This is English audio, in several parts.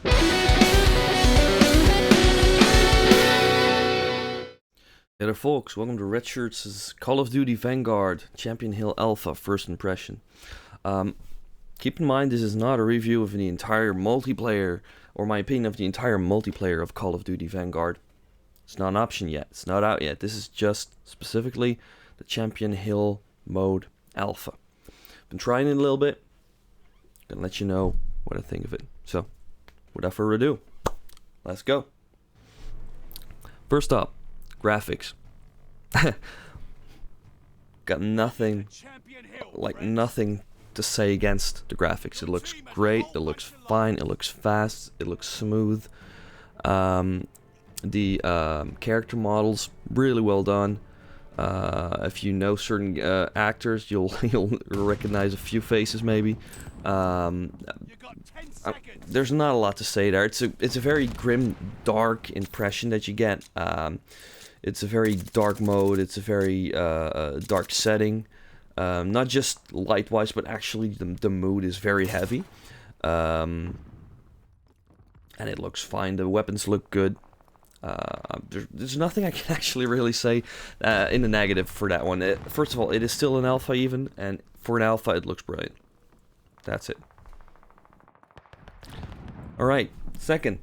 Hey there folks, welcome to Redshirts' Call of Duty Vanguard Champion Hill Alpha First Impression. Keep in mind this is not a review of the entire multiplayer, or my opinion of the entire multiplayer of Call of Duty Vanguard. It's not an option yet, it's not out yet. This is just specifically the Champion Hill mode Alpha. Been trying it a little bit, gonna let you know what I think of it. So, without further ado, let's go. First up, graphics. Got nothing to say against the graphics. It looks great, it looks fine, it looks fast, it looks smooth. The character models, really well done. If you know certain actors, you'll recognize a few faces maybe. There's not a lot to say there. It's a very grim, dark impression that you get. It's a very dark mode. It's a very dark setting. Not just light-wise, but actually the mood is very heavy. And it looks fine. The weapons look good. There's nothing I can actually really say in the negative for that one. First of all, it is still an alpha even, and for an alpha it looks brilliant. That's it. Alright, second,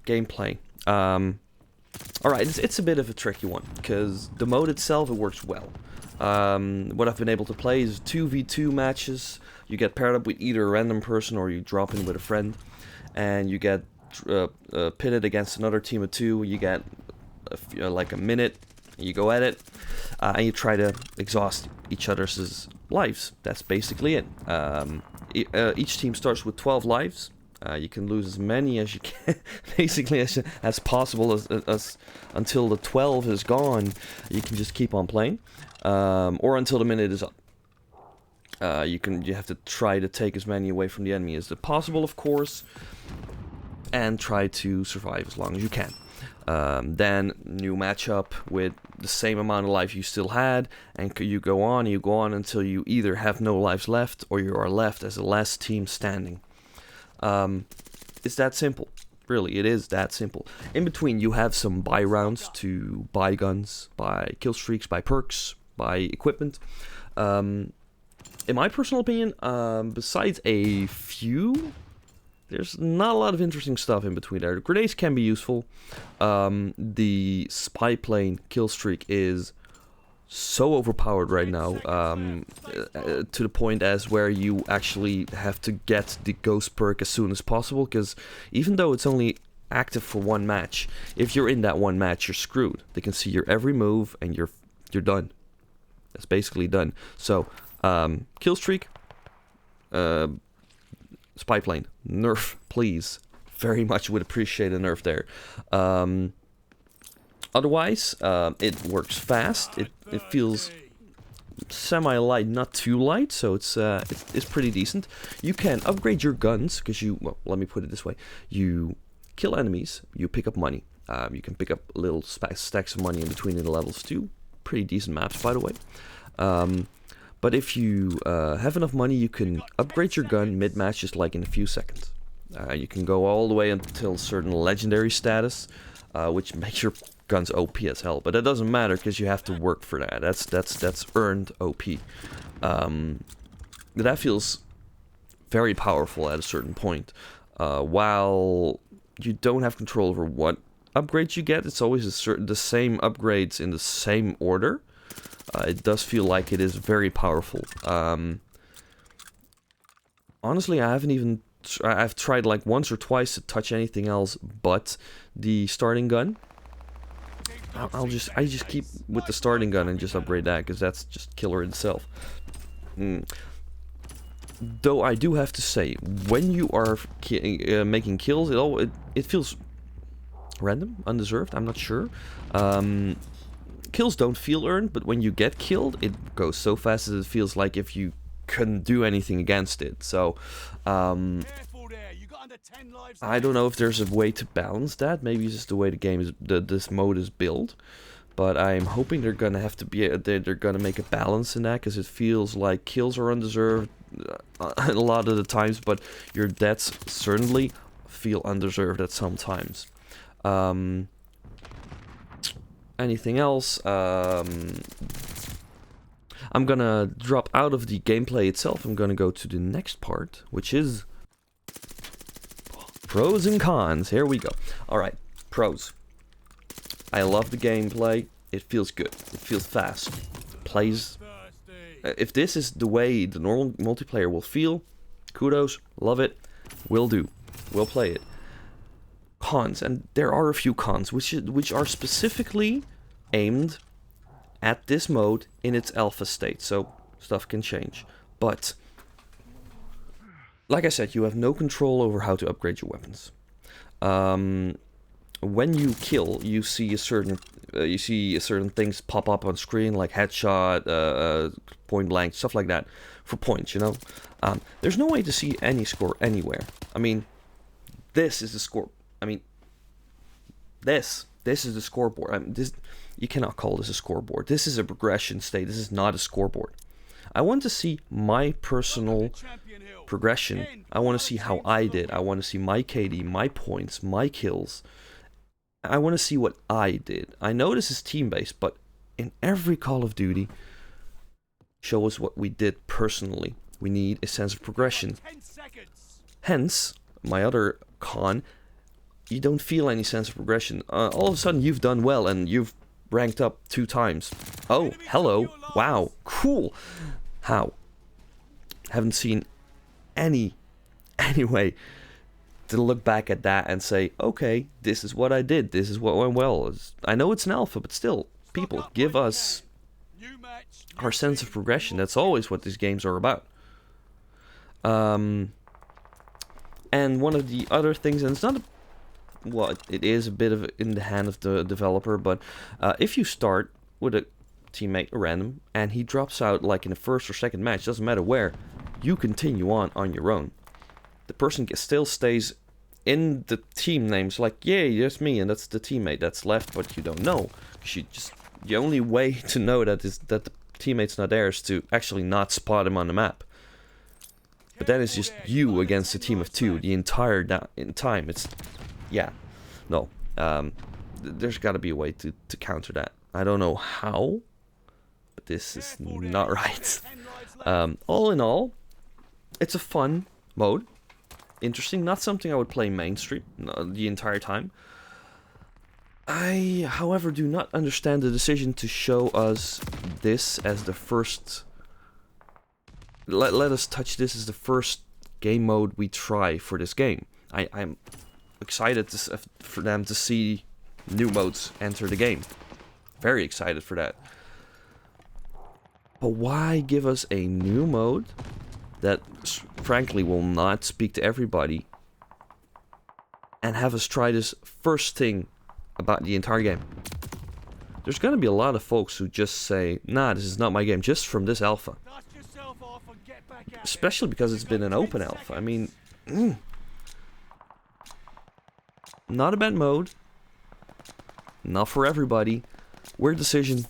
gameplay. Alright, it's a bit of a tricky one, because the mode itself, it works well. What I've been able to play is 2v2 matches. You get paired up with either a random person or you drop in with a friend, and you get pitted against another team of two. You get like a minute, you go at it, and you try to exhaust each other's lives. That's basically it. Each team starts with 12 lives. You can lose as many as you can, basically as possible, as until the 12 is gone. You can just keep on playing, or until the minute is up. You have to try to take as many away from the enemy as possible, of course, and try to survive as long as you can. Then new matchup with the same amount of life you still had, and you go on until you either have no lives left or you are left as the last team standing. It's that simple. Really, it is that simple. In between, you have some buy rounds to buy guns, buy kill streaks, buy perks, buy equipment. In my personal opinion, besides a few, there's not a lot of interesting stuff in between there. The grenades can be useful. The spy plane kill streak is so overpowered right now, to the point as where you actually have to get the ghost perk as soon as possible, because even though it's only active for one match, if you're in that one match, you're screwed. They can see your every move and you're done. That's basically done. So kill streak, spy plane, nerf, please. Very much would appreciate a nerf there. Otherwise, it works fast. It feels semi-light, not too light, so it's pretty decent. You can upgrade your guns because well, let me put it this way: you kill enemies, you pick up money. You can pick up little stacks of money in between the levels too. Pretty decent maps, by the way. But if you have enough money, you can upgrade your gun mid-match, just like in a few seconds. You can go all the way until certain legendary status, which makes your guns OP as hell, but that doesn't matter because you have to work for that. That's earned OP. That feels very powerful at a certain point. While you don't have control over what upgrades you get, it's always the same upgrades in the same order. It does feel like it is very powerful. Honestly, I've tried like once or twice to touch anything else but the starting gun. I just keep with the starting gun and just upgrade that, because that's just killer itself. Though I do have to say, when you are making kills, it feels random, undeserved. I'm not sure. Kills don't feel earned, but when you get killed, it goes so fast that it feels like if you couldn't do anything against it. So I don't know if there's a way to balance that. Maybe it's just the way the game is, this mode is built. But I'm hoping they're gonna have to be, they're gonna make a balance in that, because it feels like kills are undeserved a lot of the times, but your deaths certainly feel undeserved at some times. Anything else? I'm gonna drop out of the gameplay itself. I'm gonna go to the next part, which is pros and cons. Here we go. Alright, pros. I love the gameplay. It feels good. It feels fast. Plays. If this is the way the normal multiplayer will feel, kudos, love it, will do. We'll play it. Cons, and there are a few cons, which are specifically aimed at this mode in its alpha state, so stuff can change. But, like I said, you have no control over how to upgrade your weapons. When you kill, you see certain things pop up on screen, like headshot, point blank, stuff like that, for points, you know? There's no way to see any score anywhere. I mean, this is the score. I mean, this is the scoreboard. I mean, you cannot call this a scoreboard. This is a progression state. This is not a scoreboard. I want to see my personal progression. I want to see how I did. I want to see my KD, my points, my kills. I want to see what I did. I know this is team-based, but in every Call of Duty, show us what we did personally. We need a sense of progression. Hence, my other con, you don't feel any sense of progression. All of a sudden, you've done well, and you've ranked up 2 times. Oh, hello. Wow. Cool. How? Haven't seen any way to look back at that and say, okay, this is what I did. This is what went well. I know it's an alpha, but still, people, give us our sense of progression. That's always what these games are about. And one of the other things, and it's not well, it is a bit of in the hand of the developer, but if you start with a teammate, a random, and he drops out like in the first or second match, doesn't matter where, you continue on your own. The person still stays in the team names, like, yeah, that's me, and that's the teammate that's left, but you don't know. The only way to know that is that the teammate's not there is to actually not spot him on the map. But then it's just you against a team of 2 the entire time. It's, yeah, no. There's got to be a way to counter that. I don't know how, but this is not right. All in all, it's a fun mode. Interesting, not something I would play mainstream the entire time. I, however, do not understand the decision to show us this as the first... Let us touch this as the first game mode we try for this game. I'm excited for them to see new modes enter the game. Very excited for that. But why give us a new mode that frankly will not speak to everybody and have us try this first thing about the entire game? There's gonna be a lot of folks who just say, nah, this is not my game, just from this alpha. Especially because it's been an open alpha. I mean, not a bad mode, not for everybody. Weird decision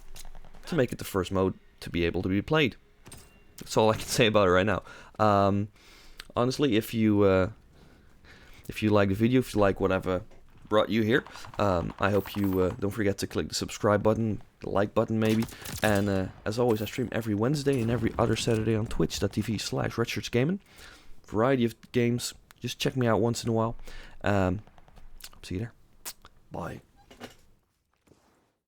to make it the first mode to be able to be played. That's all I can say about it right now. Honestly, if you like the video, if you like what I've brought you here, I hope you don't forget to click the subscribe button, the like button maybe. And as always, I stream every Wednesday and every other Saturday on twitch.tv/redshirtsgaming. Variety of games. Just check me out once in a while. See you there. Bye.